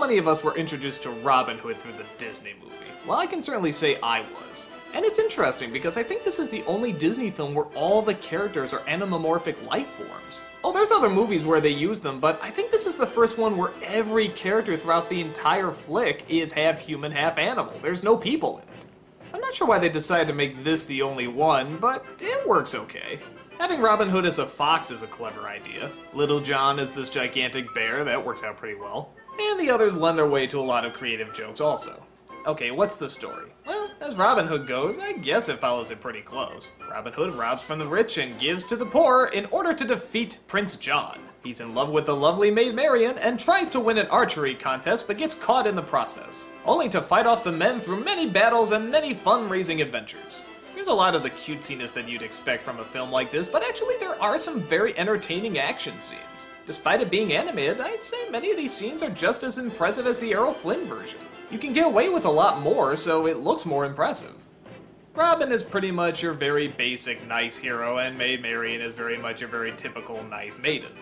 many of us were introduced to Robin Hood through the Disney movie? Well, I can certainly say I was. And it's interesting because I think this is the only Disney film where all the characters are animomorphic life forms. Oh, there's other movies where they use them, but I think this is the first one where every character throughout the entire flick is half human, half animal. There's no people in it. I'm not sure why they decided to make this the only one, but it works okay. Having Robin Hood as a fox is a clever idea. Little John as this gigantic bear, that works out pretty well. And the others lend their way to a lot of creative jokes also. Okay, what's the story? Well, as Robin Hood goes, I guess it follows it pretty close. Robin Hood robs from the rich and gives to the poor in order to defeat Prince John. He's in love with the lovely Maid Marian and tries to win an archery contest but gets caught in the process, only to fight off the men through many battles and many fundraising adventures. There's a lot of the cutesiness that you'd expect from a film like this, but actually there are some very entertaining action scenes. Despite it being animated, I'd say many of these scenes are just as impressive as the Errol Flynn version. You can get away with a lot more, so it looks more impressive. Robin is pretty much your very basic nice hero, and Maid Marian is very much your very typical nice maiden.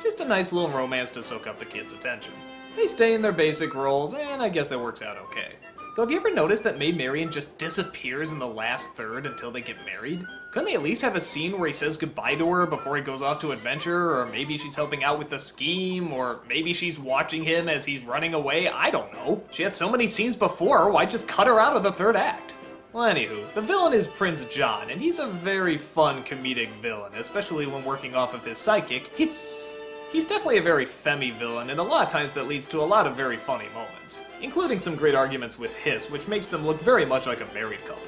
Just a nice little romance to soak up the kids' attention. They stay in their basic roles, and I guess that works out okay. Though have you ever noticed that Maid Marian just disappears in the last third until they get married? Couldn't they at least have a scene where he says goodbye to her before he goes off to adventure, or maybe she's helping out with the scheme, or maybe she's watching him as he's running away? I don't know. She had so many scenes before, why just cut her out of the third act? Well, anywho, the villain is Prince John, and he's a very fun comedic villain, especially when working off of his sidekick, Hiss. He's definitely a very femmy villain, and a lot of times that leads to a lot of very funny moments, including some great arguments with Hiss, which makes them look very much like a married couple.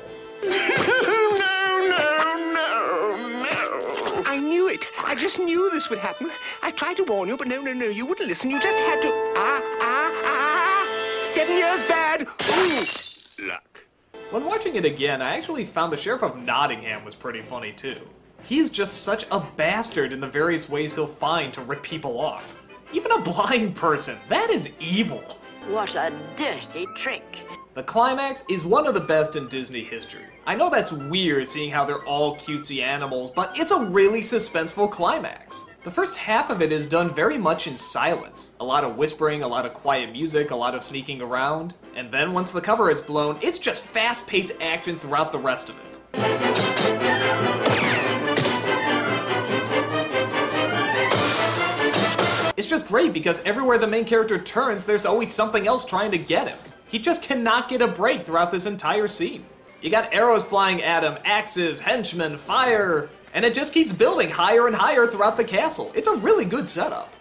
I knew it. I just knew this would happen. I tried to warn you, but no, you wouldn't listen. You just had to... 7 years bad. Ooh. Luck. When watching it again, I actually found the Sheriff of Nottingham was pretty funny too. He's just such a bastard in the various ways he'll find to rip people off. Even a blind person, that is evil. What a dirty trick. The climax is one of the best in Disney history. I know that's weird seeing how they're all cutesy animals, but it's a really suspenseful climax. The first half of it is done very much in silence. A lot of whispering, a lot of quiet music, a lot of sneaking around. And then once the cover is blown, it's just fast-paced action throughout the rest of it. It's just great because everywhere the main character turns, there's always something else trying to get him. He just cannot get a break throughout this entire scene. You got arrows flying at him, axes, henchmen, fire, and it just keeps building higher and higher throughout the castle. It's a really good setup.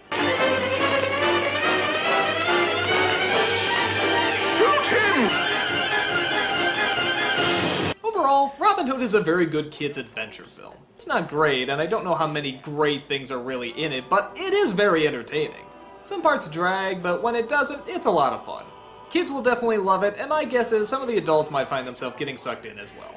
Shoot him! Overall, Robin Hood is a very good kids' adventure film. It's not great, and I don't know how many great things are really in it, but it is very entertaining. Some parts drag, but when it doesn't, it's a lot of fun. Kids will definitely love it, and my guess is some of the adults might find themselves getting sucked in as well.